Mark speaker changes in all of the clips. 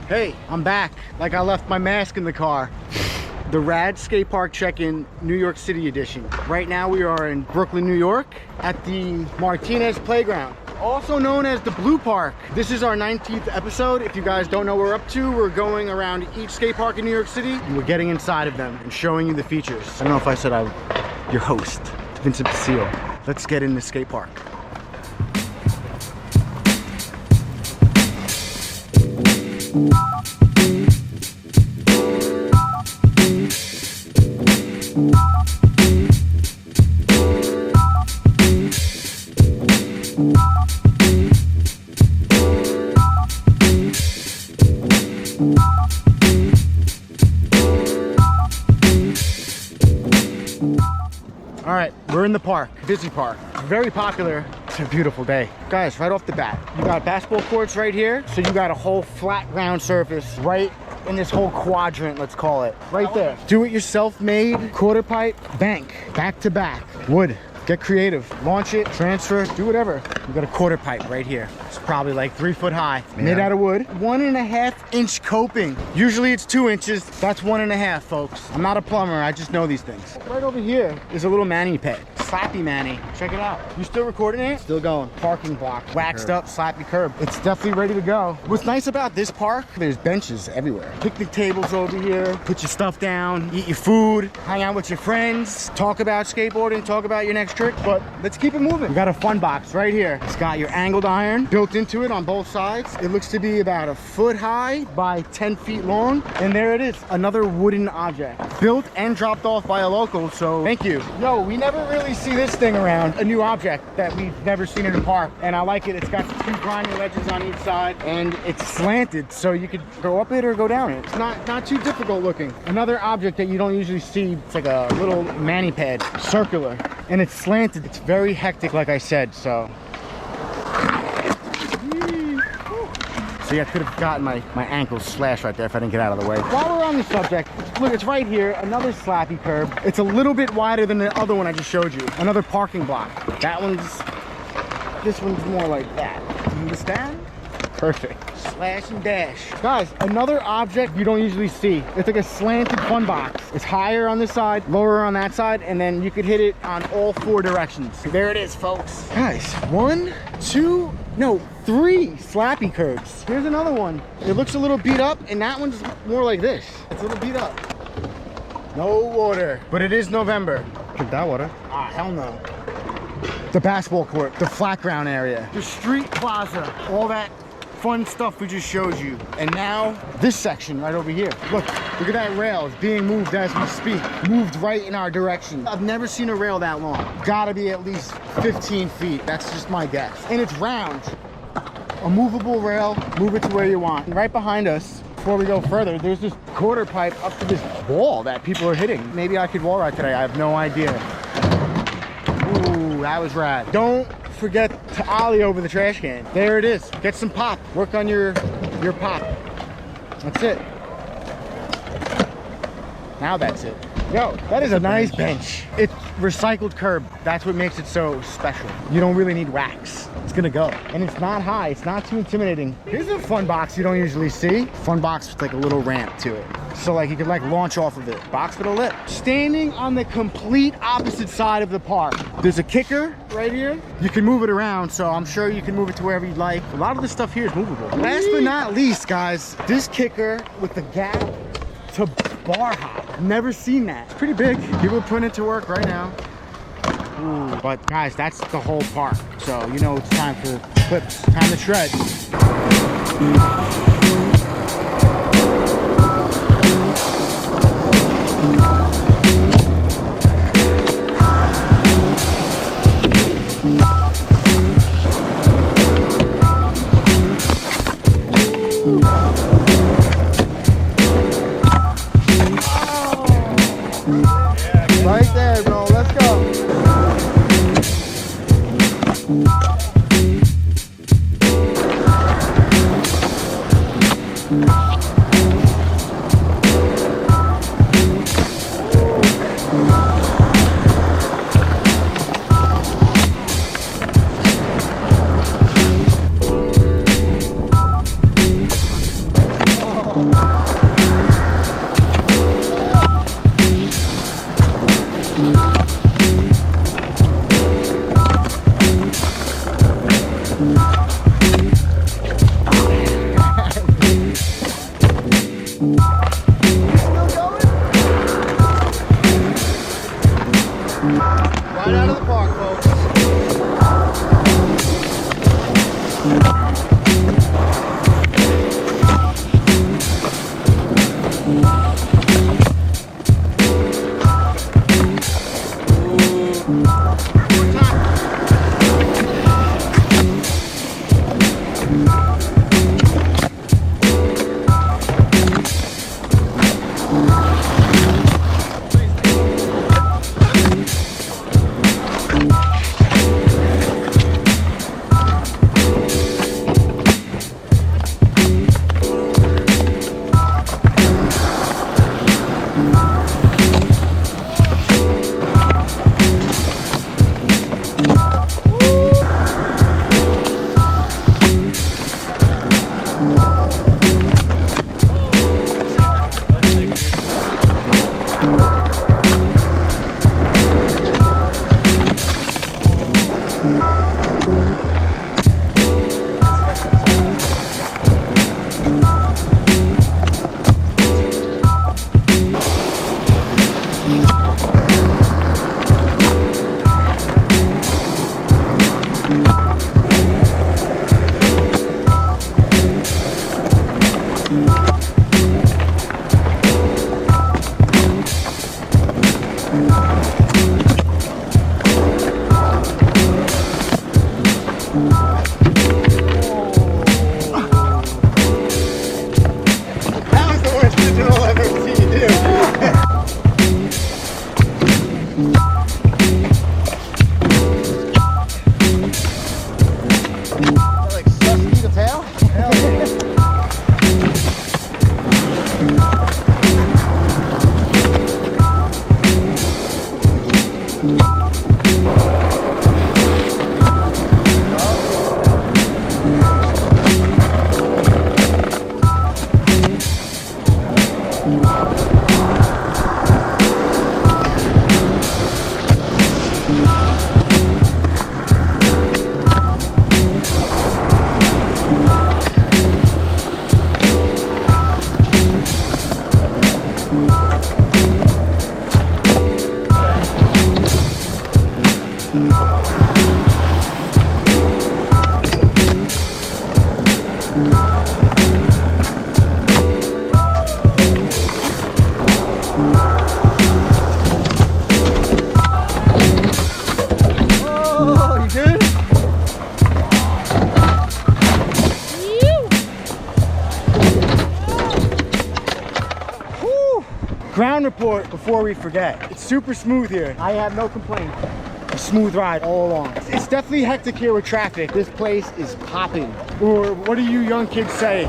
Speaker 1: Hey, I'm back. Like I left my mask in the car. The Rad Skatepark check-in New York City edition. Right now we are in Brooklyn, New York at the Martinez playground, also known as the Blue Park. This is our 19th episode. If you guys don't know what we're up to, we're going around each skate park in New York City and we're getting inside of them and showing you the features. I don't know if I said I'm your host, Vincent Basile. Let's get in the skate park. All right, we're in the park, busy park. Very popular. It's a beautiful day. Guys, right off the bat, you got basketball courts right here. So you got a whole flat ground surface right in this whole quadrant, let's call it. Right there. Do-it-yourself made quarter pipe bank, back to back, wood. Get creative, launch it, transfer, do whatever. We got a quarter pipe right here. It's probably like 3 foot high, made out of wood. 1.5 inch coping. Usually it's 2 inches, that's 1.5, folks. I'm not a plumber, I just know these things. Right over here is a little mani pad. Slappy mani, check it out. You still recording it? Still going. Parking block, waxed up, slappy curb. It's definitely ready to go. What's nice about this park, there's benches everywhere. Picnic tables over here, put your stuff down, eat your food, hang out with your friends, talk about skateboarding, talk about your next trick, but let's keep it moving. We got a fun box right here. It's got your angled iron built into it on both sides. It looks to be about 1 foot high by 10 feet long. And there it is, another wooden object. Built and dropped off by a local, so thank you. Yo, we never really see this thing around, a new object that we've never seen in a park. And I like it, it's got 2 grinding ledges on each side and it's slanted, so you could go up it or go down it. It's not too difficult looking. Another object that you don't usually see, it's like a little mani pad, circular, and it's slanted. It's very hectic, like I said, so. See, I could have gotten my ankles slashed right there if I didn't get out of the way. While we're on the subject, look, it's right here, another slappy curb. It's a little bit wider than the other one I just showed you. Another parking block. This one's more like that. You understand? Perfect. Slash and dash. Guys, another object you don't usually see. It's like a slanted fun box. It's higher on this side, lower on that side, and then you could hit it on all 4 directions. There it is, folks. Guys, 1, 2, no, 3 slappy curbs. Here's another one. It looks a little beat up, and that one's more like this. It's a little beat up. No water, but it is November. Drink that water. Ah, hell no. The basketball court, the flat ground area, the street plaza, all that fun stuff we just showed you. And now this section right over here. Look at that rail. It's being moved as we speak. Moved right in our direction. I've never seen a rail that long. Gotta be at least 15 feet. That's just my guess. And it's round. A movable rail, move it to where you want. And right behind us, before we go further, there's this quarter pipe up to this wall that people are hitting. Maybe I could wall ride today. I have no idea. Ooh, that was rad. Don't forget to ollie over the trash can. There it is. Get some pop. Work on your pop. That's it. Now that's it. Yo, that is a nice bench. It's recycled curb. That's what makes it so special. You don't really need wax. It's gonna go. And it's not high. It's not too intimidating. Here's a fun box you don't usually see. Fun box with like a little ramp to it. So like you could like launch off of it. Box with a lip. Standing on the complete opposite side of the park, there's a kicker right here. You can move it around, so I'm sure you can move it to wherever you'd like. A lot of the stuff here is movable. Last but not least, guys, this kicker with the gap to bar hop. Never seen that. It's pretty big. People are putting it to work right now. Ooh. But guys, that's the whole park. So you know it's time for flips. Time to shred. Right out of the park, folks. Ground report before we forget. It's super smooth here. I have no complaints. A smooth ride all along. It's definitely hectic here with traffic. This place is popping. Or what do you young kids say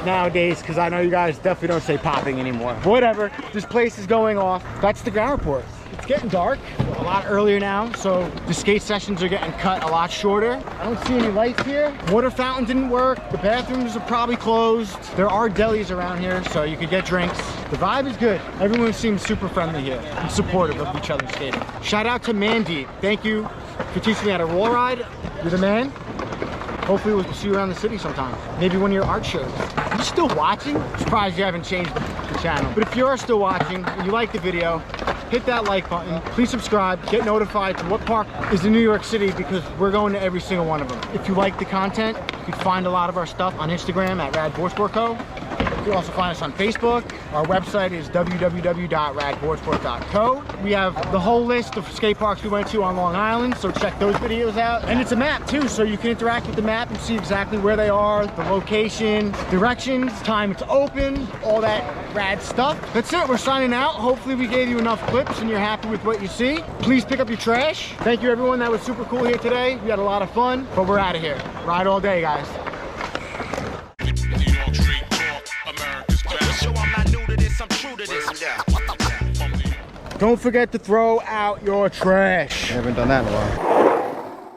Speaker 1: nowadays? Because I know you guys definitely don't say popping anymore. Whatever, this place is going off. That's the ground report. It's getting dark a lot earlier now, so the skate sessions are getting cut a lot shorter. I don't see any lights here. Water fountain didn't work. The bathrooms are probably closed. There are delis around here, so you could get drinks. The vibe is good. Everyone seems super friendly here and supportive of each other skating. Shout out to Mandy. Thank you for teaching me how to roll ride. You're the man. Hopefully we'll see you around the city sometime. Maybe one of your art shows. Are you still watching? I'm surprised you haven't changed the channel. But if you are still watching and you like the video, hit that like button. Please subscribe. Get notified to what park is in New York City, because we're going to every single one of them. If you like the content, you can find a lot of our stuff on Instagram at Rad Boardsport Co. You can also find us on Facebook. Our website is www.radboardsport.co. We have the whole list of skate parks we went to on Long Island, so check those videos out. And it's a map too, so you can interact with the map and see exactly where they are, the location, directions, time it's open, all that rad stuff. That's it, we're signing out. Hopefully we gave you enough clips and you're happy with what you see. Please pick up your trash. Thank you everyone, that was super cool here today. We had a lot of fun, but we're out of here. Ride all day, guys. Don't forget to throw out your trash.
Speaker 2: I haven't done that in a while.